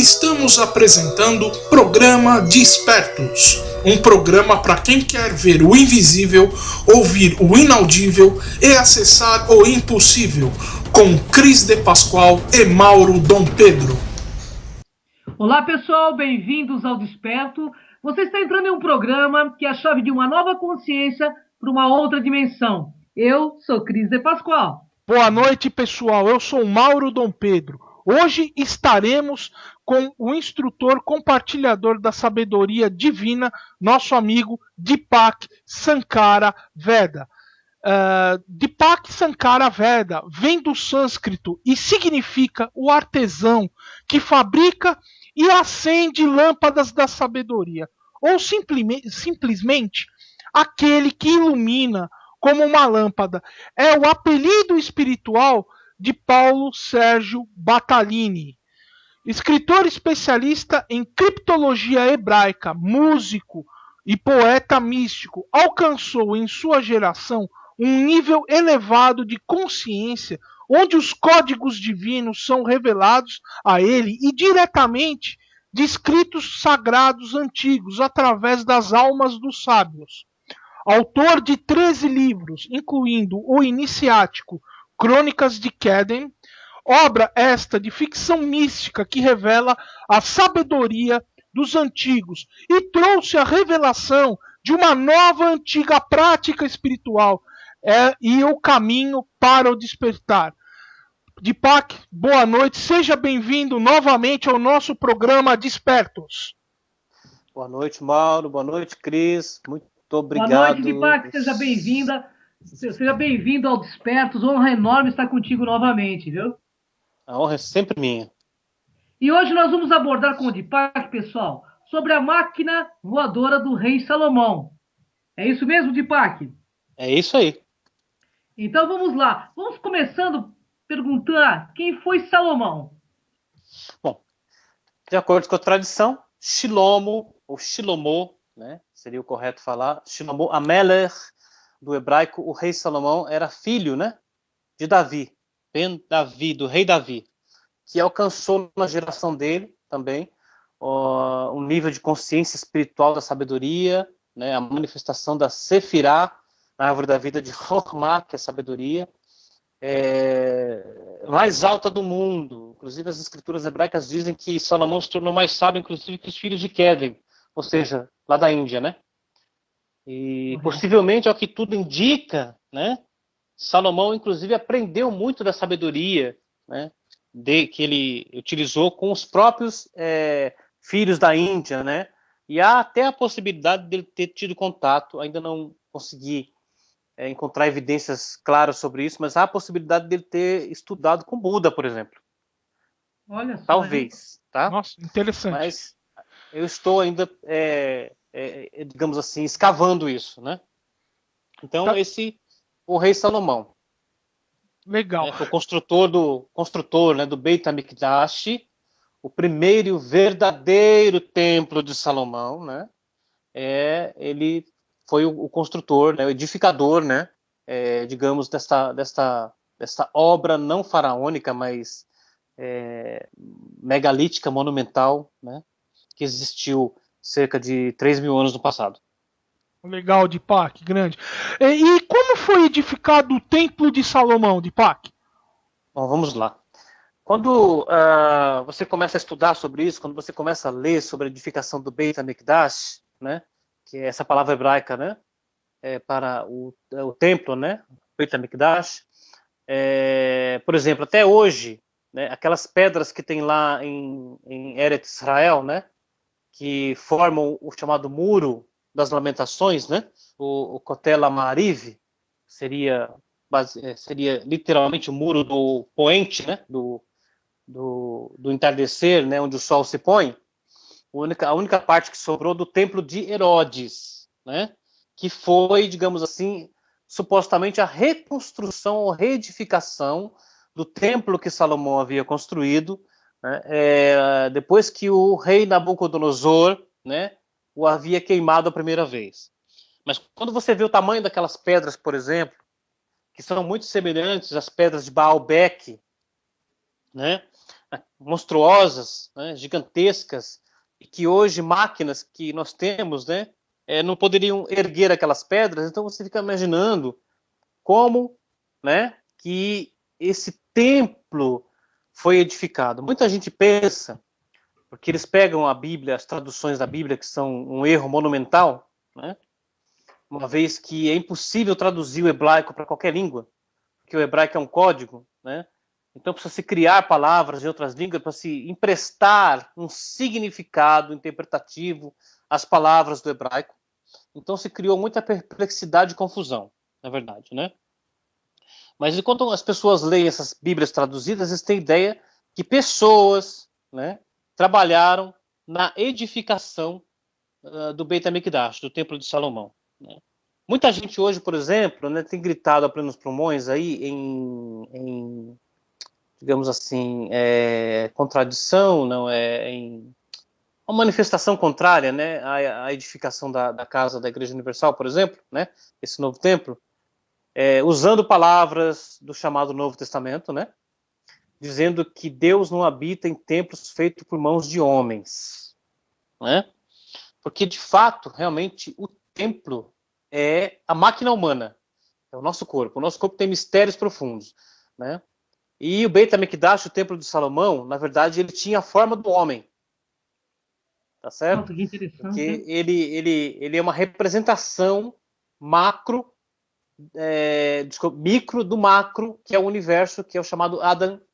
Estamos apresentando Programa Despertos, um programa para quem quer ver o invisível, ouvir o inaudível e acessar o impossível, com Cris de Pascoal e Mauro Dom Pedro. Olá pessoal, bem-vindos ao Desperto. Você está entrando em um programa que é a chave de uma nova consciência para uma outra dimensão. Eu sou Cris de Pascoal. Boa noite pessoal, eu sou Mauro Dom Pedro. Hoje estaremos com o instrutor compartilhador da sabedoria divina, nosso amigo Deepak Sankara Veda. Deepak Sankara Veda vem do sânscrito e significa o artesão que fabrica e acende lâmpadas da sabedoria, ou simplesmente aquele que ilumina como uma lâmpada. É o apelido espiritual de Paulo Sérgio Battaglini, escritor especialista em criptologia hebraica, músico e poeta místico. Alcançou em sua geração um nível elevado de consciência, onde os códigos divinos são revelados a ele e diretamente de escritos sagrados antigos através das almas dos sábios. Autor de 13 livros, incluindo o iniciático Crônicas de Queden, obra esta de ficção mística que revela a sabedoria dos antigos e trouxe a revelação de uma nova antiga prática espiritual e o caminho para o despertar. Deepak, boa noite, seja bem-vindo novamente ao nosso programa Despertos. Boa noite, Mauro, boa noite, Cris, muito obrigado. Boa noite, Deepak, seja bem-vinda. Seja bem-vindo ao Despertos, honra enorme estar contigo novamente, viu? A honra é sempre minha. E hoje nós vamos abordar com o Deepak, pessoal, sobre a máquina voadora do rei Salomão. É isso mesmo, Deepak? É isso aí. Então vamos lá. Vamos começando perguntando quem foi Salomão? Bom, de acordo com a tradição, Shilomo, ou Shilomô, né, seria o correto falar, Shilomô Amelech, do hebraico, o rei Salomão era filho, né, de Davi, Ben Davi, do rei Davi, que alcançou na geração dele também um nível de consciência espiritual da sabedoria, né, a manifestação da Sefirá, na árvore da vida de Chokhmah, que é sabedoria, mais alta do mundo. Inclusive as escrituras hebraicas dizem que Salomão se tornou mais sábio, inclusive, que os filhos de Queden, ou seja, lá da Índia, né? E possivelmente, ao que tudo indica, né, Salomão, inclusive, aprendeu muito da sabedoria, né, que ele utilizou com os próprios filhos da Índia, né? E há até a possibilidade dele ter tido contato, ainda não consegui encontrar evidências claras sobre isso, mas há a possibilidade dele ter estudado com Buda, por exemplo. Olha só. Talvez, tá? Nossa, interessante. Mas eu estou ainda, digamos assim, escavando isso, né? Então, Tá. O rei Salomão. Legal. Foi o construtor, né, do Beit HaMikdash, o primeiro e o verdadeiro templo de Salomão, né? Ele foi o construtor, né, o edificador, né, digamos, desta obra não faraônica, mas megalítica, monumental, né, que existiu cerca de 3.000 anos no passado. Legal, Deepak, grande. E como foi edificado o Templo de Salomão, Deepak? Bom, vamos lá. Quando você começa a estudar sobre isso, quando você começa a ler sobre a edificação do Beit HaMikdash, né, que é essa palavra hebraica, né, para o templo, né, Beit HaMikdash, por exemplo, até hoje, né, aquelas pedras que tem lá em Eretz Israel, né, que formam o chamado Muro das Lamentações, né, o Kotel HaMaariv, seria literalmente o muro do poente, né, do entardecer, né, onde o sol se põe. A única parte que sobrou do templo de Herodes, né, que foi, digamos assim, supostamente a reconstrução ou reedificação do templo que Salomão havia construído, né, depois que o rei Nabucodonosor, né, o havia queimado a primeira vez. Mas quando você vê o tamanho daquelas pedras, por exemplo, que são muito semelhantes às pedras de Baalbek, né, monstruosas, né, gigantescas, e que hoje máquinas que nós temos, né, não poderiam erguer aquelas pedras. Então você fica imaginando como, né, que esse templo foi edificado. Muita gente pensa, porque eles pegam a Bíblia, as traduções da Bíblia, que são um erro monumental, né, uma vez que é impossível traduzir o hebraico para qualquer língua, porque o hebraico é um código, né? Então precisa se criar palavras em outras línguas para se emprestar um significado interpretativo às palavras do hebraico. Então se criou muita perplexidade e confusão, na verdade, né? Mas enquanto as pessoas leem essas Bíblias traduzidas, eles têm ideia que pessoas, né, trabalharam na edificação do Beit HaMikdash, do Templo de Salomão, né? Muita gente hoje, por exemplo, né, tem gritado a plenos pulmões aí em digamos assim, contradição, não em uma manifestação contrária, né, à edificação da casa da Igreja Universal, por exemplo, né, esse novo templo, usando palavras do chamado Novo Testamento, né, dizendo que Deus não habita em templos feitos por mãos de homens, né, porque de fato, realmente, o templo é a máquina humana, é o nosso corpo. O nosso corpo tem mistérios profundos, né? E o Beit HaMikdash, o Templo de Salomão, na verdade, ele tinha a forma do homem, tá certo? Nossa, que interessante. Porque ele é uma representação macro, micro do macro, que é o universo, que é o chamado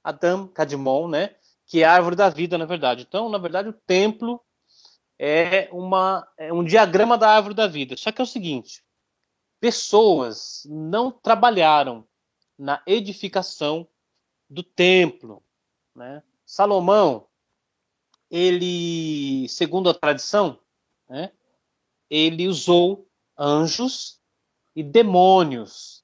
Adam Kadmon, né? Que é a árvore da vida, na verdade. Então, na verdade, o templo é um diagrama da árvore da vida. Só que é o seguinte, pessoas não trabalharam na edificação do templo, né? Salomão, ele, segundo a tradição, né, ele usou anjos e demônios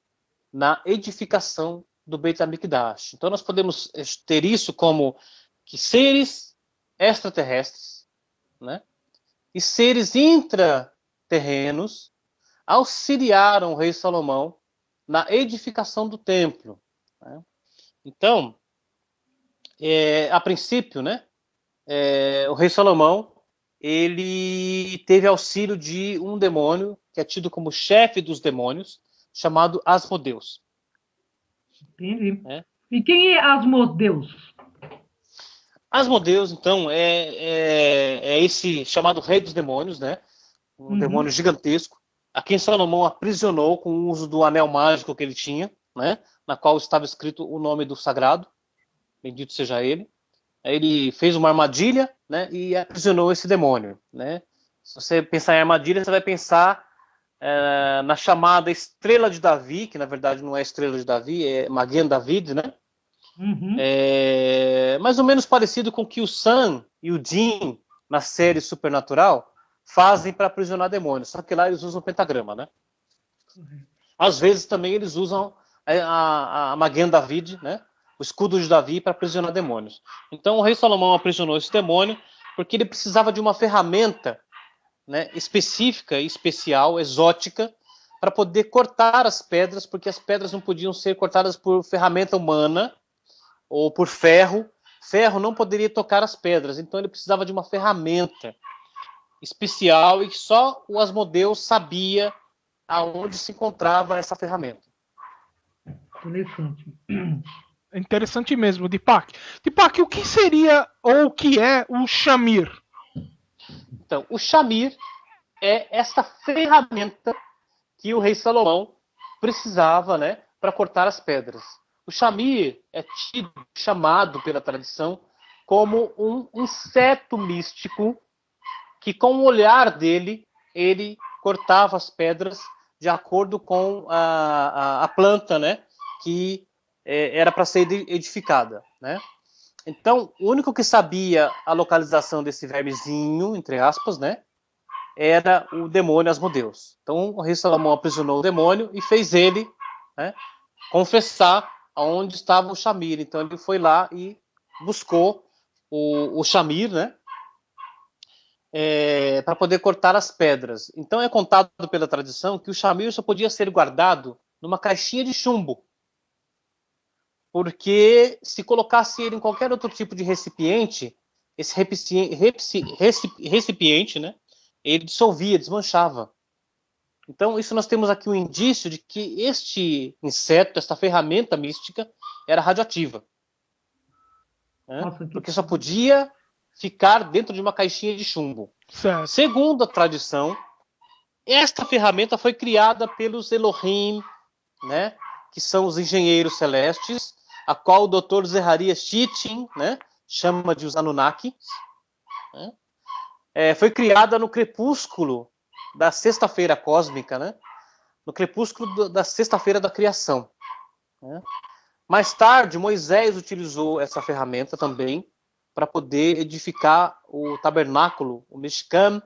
na edificação do Beit HaMikdash. Então nós podemos ter isso como que seres extraterrestres, né, e seres intraterrenos auxiliaram o rei Salomão na edificação do templo, né? Então, a princípio, né, o rei Salomão, ele teve auxílio de um demônio, que é tido como chefe dos demônios, chamado Asmodeus. Entendi. E quem é Asmodeus? Asmodeus, então, é esse chamado rei dos demônios, né, um demônio gigantesco, a quem Salomão aprisionou com o uso do anel mágico que ele tinha, né, na qual estava escrito o nome do sagrado, bendito seja ele. Ele fez uma armadilha, né, e aprisionou esse demônio, né. Se você pensar em armadilha, você vai pensar na chamada Estrela de Davi, que na verdade não é Estrela de Davi, é Magen David, né. Mais ou menos parecido com o que o Sam e o Jin, na série Supernatural, fazem para aprisionar demônios, só que lá eles usam pentagrama, né. Às vezes também eles usam a Magen David, né, o escudo de Davi, para aprisionar demônios. Então o rei Salomão aprisionou esse demônio porque ele precisava de uma ferramenta, né, específica, especial, exótica, para poder cortar as pedras, porque as pedras não podiam ser cortadas por ferramenta humana ou por ferro. Ferro não poderia tocar as pedras, então ele precisava de uma ferramenta especial e que só o Asmodeus sabia aonde se encontrava essa ferramenta. Interessante. Interessante mesmo, Deepak. Deepak, o que seria ou o que é o Shamir? Então, o Shamir é essa ferramenta que o rei Salomão precisava, né, para cortar as pedras. O Shamir é chamado pela tradição como um inseto místico que, com o olhar dele, ele cortava as pedras de acordo com a planta, né, que era para ser edificada, né? Então, o único que sabia a localização desse vermezinho, entre aspas, né, era o demônio Asmodeus. Então, o rei Salomão aprisionou o demônio e fez ele, né, confessar aonde estava o Shamir. Então, ele foi lá e buscou o Shamir, né, para poder cortar as pedras. Então, é contado pela tradição que o Shamir só podia ser guardado numa caixinha de chumbo. porque se colocasse ele em qualquer outro tipo de recipiente, esse recipiente, né, ele dissolvia, desmanchava. Então, isso nós temos aqui um indício de que este inseto, esta ferramenta mística, era radioativa. Né? Nossa, Porque só podia ficar dentro de uma caixinha de chumbo. Certo. Segundo a tradição, esta ferramenta foi criada pelos Elohim, né, que são os engenheiros celestes, a qual o Dr. Zechariah Sitchin, né, chama de os Anunnaki. Né? Foi criada no crepúsculo da sexta-feira cósmica, né? No crepúsculo da sexta-feira da criação. Né? Mais tarde, Moisés utilizou essa ferramenta também para poder edificar o tabernáculo, o Mishkan,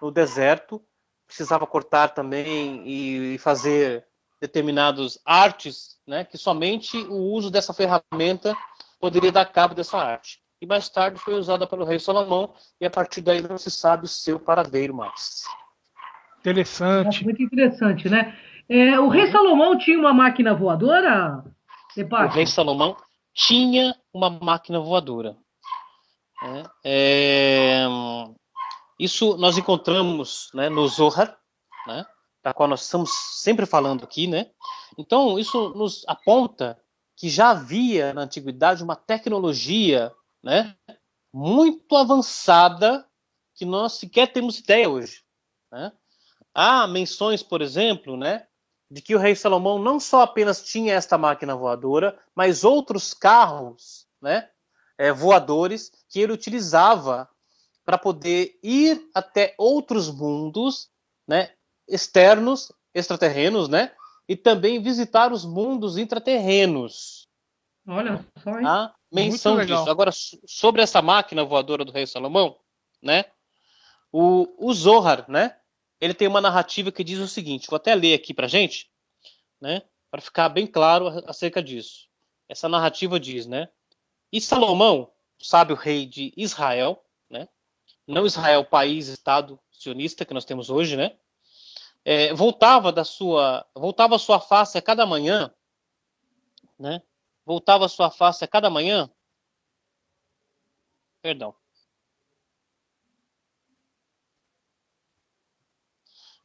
no deserto. Precisava cortar também e fazer determinadas artes, né? Que somente o uso dessa ferramenta poderia dar cabo dessa arte. E mais tarde foi usada pelo rei Salomão e a partir daí não se sabe o seu paradeiro mais. Interessante. Nossa, muito interessante, né? O rei Salomão tinha uma máquina voadora, O rei Salomão tinha uma máquina voadora. Isso nós encontramos, né, no Zohar, né, da qual nós estamos sempre falando aqui. Né? Então, isso nos aponta que já havia na antiguidade uma tecnologia, né, muito avançada que nós sequer temos ideia hoje. Né? Há menções, por exemplo, né, de que o rei Salomão não só apenas tinha esta máquina voadora, mas outros carros, né, voadores que ele utilizava para poder ir até outros mundos, né, externos, extraterrenos, né, e também visitar os mundos intraterrenos. Olha só, hein? Há menção disso. Agora, sobre essa máquina voadora do rei Salomão, né, o Zohar, né, ele tem uma narrativa que diz o seguinte, vou até ler aqui para a gente, né, para ficar bem claro acerca disso. Essa narrativa diz, né, e Salomão, sábio rei de Israel, né, não Israel, país, estado sionista que nós temos hoje, né, voltava a sua face a cada manhã, né, voltava a sua face a cada manhã,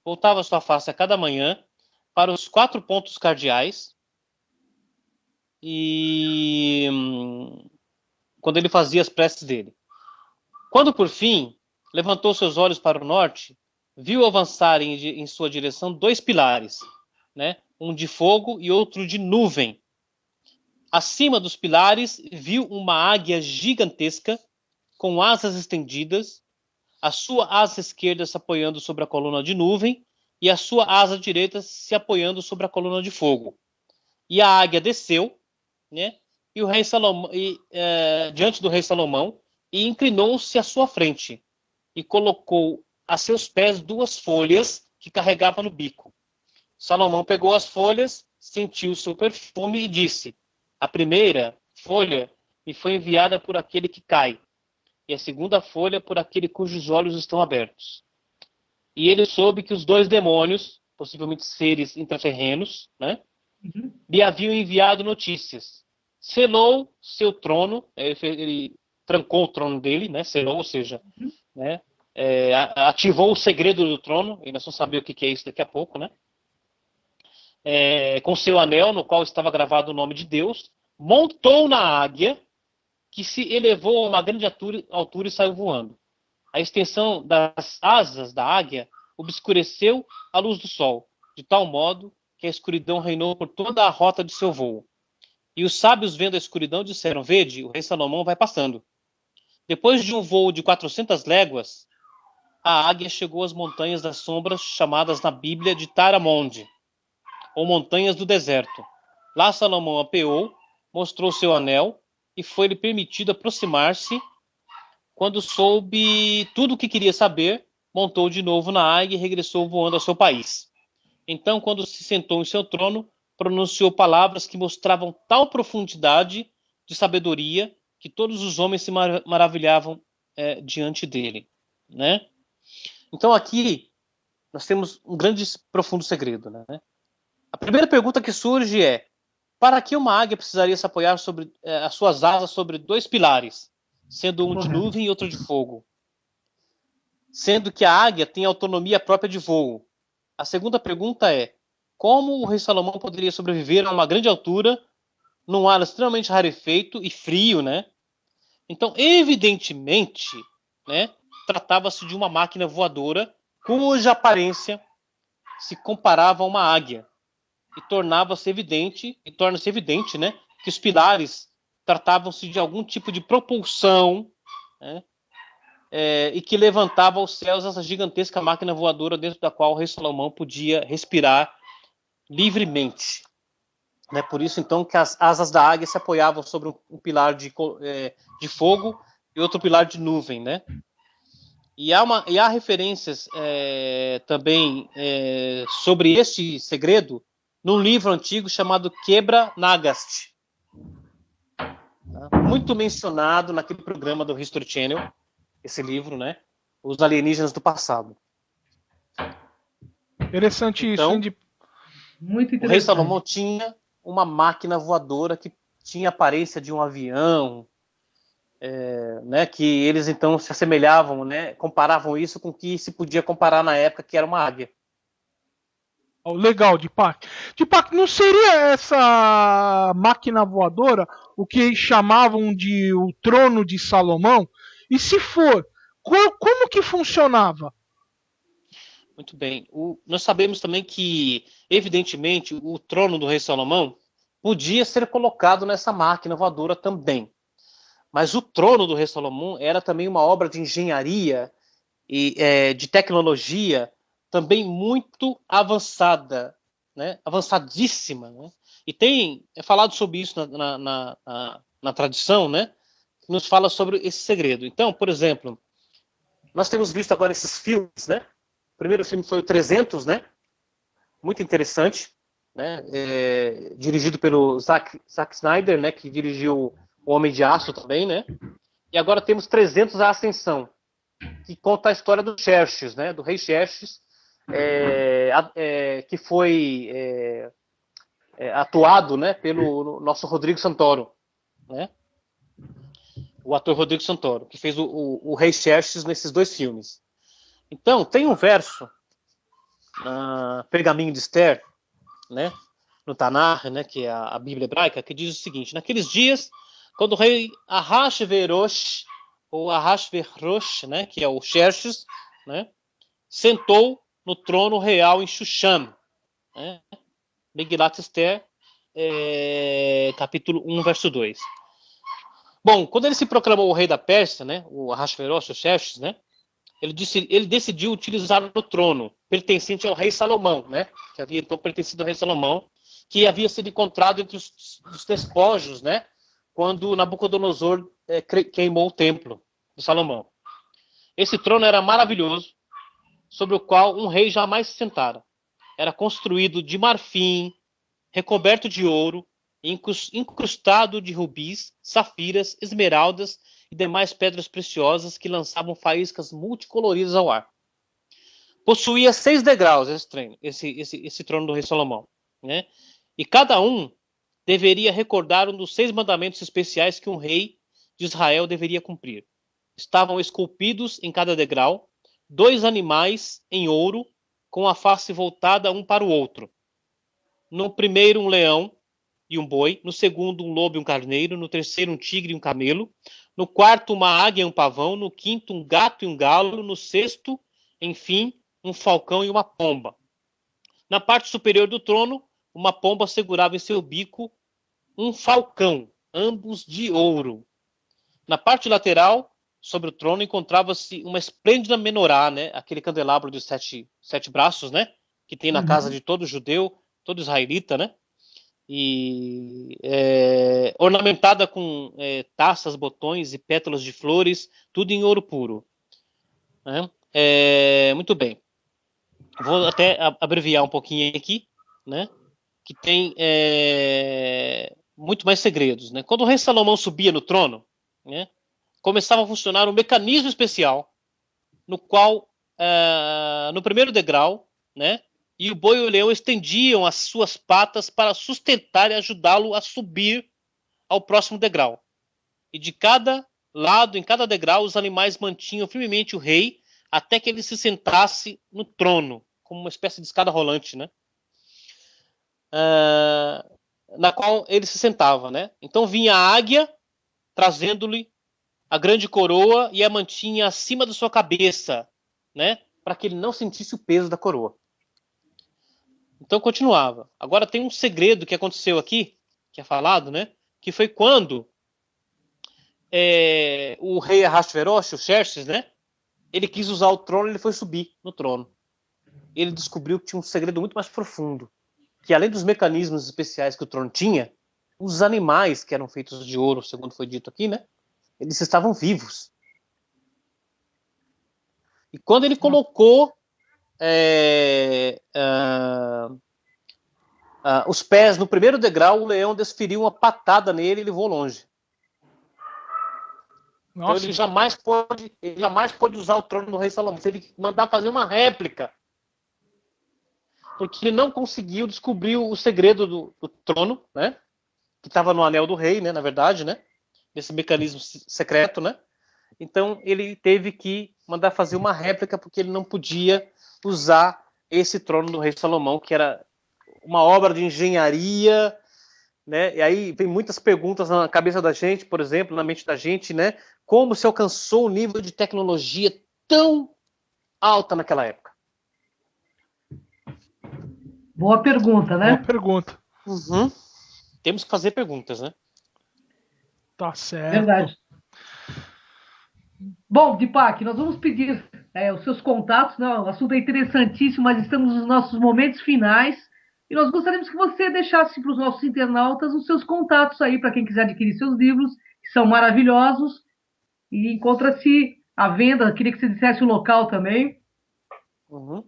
voltava a sua face a cada manhã para os 4 pontos cardeais e quando ele fazia as preces dele. Quando, por fim, levantou seus olhos para o norte, viu avançarem em sua direção 2 pilares, né? Um de fogo e outro de nuvem. Acima dos pilares, viu uma águia gigantesca, com asas estendidas, a sua asa esquerda se apoiando sobre a coluna de nuvem e a sua asa direita se apoiando sobre a coluna de fogo. E a águia desceu, né? E o rei Salomão, diante do rei Salomão, e inclinou-se à sua frente e colocou a seus pés 2 folhas que carregava no bico. Salomão pegou as folhas, sentiu o seu perfume e disse: a primeira folha me foi enviada por aquele que cai, e a segunda folha por aquele cujos olhos estão abertos. E ele soube que os 2 demônios, possivelmente seres intraterrenos, né, lhe haviam enviado notícias. Selou seu trono, ele trancou o trono dele, né, selou, ou seja, né, ativou o segredo do trono, e nós vamos saber o que é isso daqui a pouco, né, com seu anel, no qual estava gravado o nome de Deus, montou na águia, que se elevou a uma grande altura e saiu voando. A extensão das asas da águia obscureceu a luz do sol, de tal modo que a escuridão reinou por toda a rota de seu voo. E os sábios, vendo a escuridão, disseram: vede, o rei Salomão vai passando. Depois de um voo de 400 léguas, a águia chegou às montanhas das sombras, chamadas na Bíblia de Taramonde, ou montanhas do deserto. Lá Salomão apeou, mostrou seu anel, e foi-lhe permitido aproximar-se. Quando soube tudo o que queria saber, montou de novo na águia e regressou voando ao seu país. Então, quando se sentou em seu trono, pronunciou palavras que mostravam tal profundidade de sabedoria que todos os homens se maravilhavam diante dele. Né? Então, aqui, nós temos um grande, profundo segredo. Né? A primeira pergunta que surge é: para que uma águia precisaria se apoiar sobre as suas asas sobre 2 pilares, sendo um de nuvem e outro de fogo? Sendo que a águia tem autonomia própria de voo. A segunda pergunta é: como o rei Salomão poderia sobreviver a uma grande altura, num ar extremamente rarefeito e frio, né? Então, evidentemente, né, tratava-se de uma máquina voadora cuja aparência se comparava a uma águia. E torna-se evidente, né, que os pilares tratavam-se de algum tipo de propulsão, né, e que levantava aos céus essa gigantesca máquina voadora dentro da qual o rei Salomão podia respirar livremente. Né? Por isso, então, que as asas da águia se apoiavam sobre um pilar de fogo e outro pilar de nuvem. Né? E há referências também sobre este segredo num livro antigo chamado Quebra Nagast. Tá? Muito mencionado naquele programa do History Channel, esse livro, né? Os alienígenas do passado. Interessante então, isso, hein? Muito interessante. O rei Salomão tinha uma máquina voadora que tinha a aparência de um avião, né? Que eles então se assemelhavam, né? Comparavam isso com o que se podia comparar na época, que era uma águia. Legal, Deepak. Deepak, não seria essa máquina voadora o que chamavam de o trono de Salomão? E se for, como que funcionava? Muito bem. Nós sabemos também que, evidentemente, o trono do rei Salomão podia ser colocado nessa máquina voadora também. Mas o trono do rei Salomão era também uma obra de engenharia e de tecnologia também muito avançada, né? Avançadíssima. Né? E é falado sobre isso na tradição, né? Que nos fala sobre esse segredo. Então, por exemplo, nós temos visto agora esses filmes, né? O primeiro filme foi o 300, né? Muito interessante, né? Dirigido pelo Zack Snyder, né? Que dirigiu O Homem de Aço também, né? E agora temos 300 A Ascensão, que conta a história do Xerxes, né? Do rei Xerxes, que foi atuado, né? Pelo nosso Rodrigo Santoro, né? O ator Rodrigo Santoro, que fez o rei Xerxes nesses 2 filmes. Então, tem um verso na Pergaminho de Esther, né, no Tanar, né, que é a Bíblia hebraica, que diz o seguinte: naqueles dias, quando o rei Ahasverosh, ou Ahasverosh, né, que é o Xerxes, né, sentou no trono real em Xuxã, né, Megilat Esther, capítulo 1, verso 2. Bom, quando ele se proclamou o rei da Pérsia, né, o Ahasverosh, o Xerxes, né, ele decidiu utilizar o trono pertencente ao rei Salomão, né? Que havia então pertencido ao rei Salomão, que havia sido encontrado entre os despojos, né? Quando Nabucodonosor queimou o templo de Salomão. Esse trono era maravilhoso, sobre o qual um rei jamais se sentara. Era construído de marfim, recoberto de ouro, incrustado de rubis, safiras, esmeraldas e demais pedras preciosas que lançavam faíscas multicoloridas ao ar. Possuía 6 degraus esse trono do rei Salomão, né? E cada um deveria recordar um dos 6 mandamentos especiais que um rei de Israel deveria cumprir. Estavam esculpidos em cada degrau 2 animais em ouro com a face voltada um para o outro. No primeiro, um leão e um boi, no segundo, um lobo e um carneiro, no terceiro, um tigre e um camelo, no quarto, uma águia e um pavão, no quinto, um gato e um galo, no sexto, enfim, um falcão e uma pomba. Na parte superior do trono, uma pomba segurava em seu bico um falcão, ambos de ouro. Na parte lateral, sobre o trono, encontrava-se uma esplêndida menorá, né? Aquele candelabro de 7 braços, né? Que tem na casa de todo judeu, todo israelita, né? E ornamentada com taças, botões e pétalas de flores, tudo em ouro puro. Né? Muito bem. Vou até abreviar um pouquinho aqui, né? Que tem muito mais segredos. Né? Quando o rei Salomão subia no trono, né, começava a funcionar um mecanismo especial, no qual, no primeiro degrau, né, e o boi e o leão estendiam as suas patas para sustentar e ajudá-lo a subir ao próximo degrau. E de cada lado, em cada degrau, os animais mantinham firmemente o rei até que ele se sentasse no trono, como uma espécie de escada rolante, né? Na qual ele se sentava, né? Então vinha a águia, trazendo-lhe a grande coroa e a mantinha acima da sua cabeça, né? Para que ele não sentisse o peso da coroa. Então continuava. Agora tem um segredo que aconteceu aqui, que é falado, né? Que foi quando o rei Ahasverosh, o Xerxes, né? Ele quis usar o trono, ele foi subir no trono. Ele descobriu que tinha um segredo muito mais profundo, que além dos mecanismos especiais que o trono tinha, os animais que eram feitos de ouro, segundo foi dito aqui, né? Eles estavam vivos. E quando ele colocou os pés no primeiro degrau, o leão desferiu uma patada nele e ele voou longe. Nossa. Então ele jamais pôde usar o trono do rei Salomão. Teve que mandar fazer uma réplica. Porque ele não conseguiu descobrir o segredo do trono, né? Que estava no anel do rei, né? Na verdade, né? Nesse mecanismo secreto, né? Então ele teve que mandar fazer uma réplica porque ele não podia usar esse trono do rei Salomão, que era uma obra de engenharia, né? E aí vem muitas perguntas na cabeça da gente, por exemplo, na mente da gente, né? Como se alcançou um nível de tecnologia tão alta naquela época? Boa pergunta, né? Boa pergunta. Uhum. Temos que fazer perguntas, né? Tá certo. Verdade. Bom, Deepak, nós vamos pedir os seus contatos, né? O assunto é interessantíssimo, mas estamos nos nossos momentos finais e nós gostaríamos que você deixasse para os nossos internautas os seus contatos aí, para quem quiser adquirir seus livros, que são maravilhosos, e encontra-se à venda. Queria que você dissesse o local também. Uhum.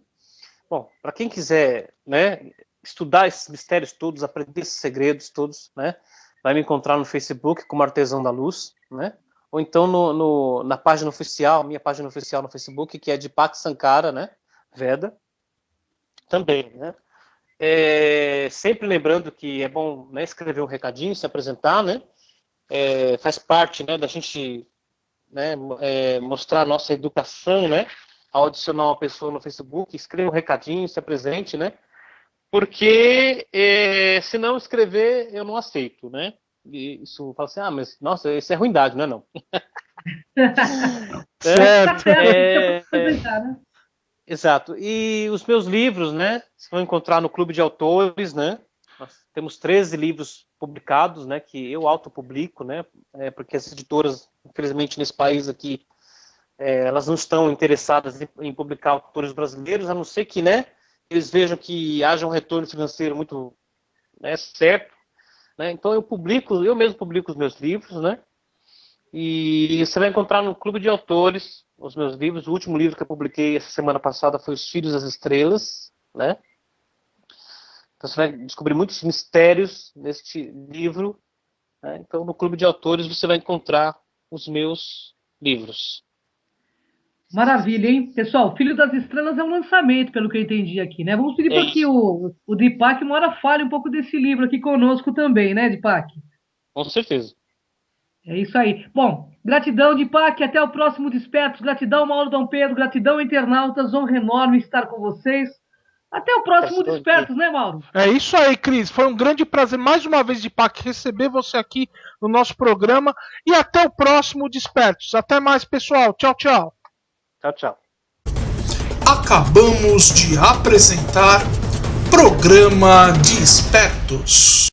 Bom, para quem quiser, né, estudar esses mistérios todos, aprender esses segredos todos, né, vai me encontrar no Facebook como Artesão da Luz, né, ou então na página oficial, minha página oficial no Facebook, que é Deepak Sankara, né, Veda, também, né. Sempre lembrando que é bom, né, escrever um recadinho, se apresentar, né, faz parte, né, da gente, né, mostrar a nossa educação, né, ao adicionar uma pessoa no Facebook, escreva um recadinho, se apresente, né? Porque se não escrever, eu não aceito, né? E isso fala assim, mas nossa, isso é ruindade, não é não? Certo. Exato. E os meus livros, né? Vocês vão encontrar no Clube de Autores, né? Nós temos 13 livros publicados, né? Que eu autopublico, né? Porque as editoras, infelizmente, nesse país aqui, elas não estão interessadas em publicar autores brasileiros, a não ser que, né, eles vejam que haja um retorno financeiro muito, né, certo, né? Então eu mesmo publico os meus livros, né? E você vai encontrar no Clube de Autores os meus livros. O último livro que eu publiquei essa semana passada foi Os Filhos das Estrelas, né? Então você vai descobrir muitos mistérios neste livro, né? Então no Clube de Autores você vai encontrar os meus livros. Maravilha, hein? Pessoal, Filho das Estrelas é um lançamento, pelo que eu entendi aqui, né? Vamos pedir para que o Deepak uma hora fale um pouco desse livro aqui conosco também, né, Deepak? Com certeza. É isso aí. Bom, gratidão, Deepak, até o próximo Despertos. Gratidão, Mauro Dom Pedro. Gratidão, internautas. Honra enorme estar com vocês. Até o próximo Despertos, né, Mauro? É isso aí, Cris. Foi um grande prazer, mais uma vez, Deepak, receber você aqui no nosso programa. E até o próximo Despertos. Até mais, pessoal. Tchau, tchau. Tchau, tchau. Acabamos de apresentar Programa Despertos.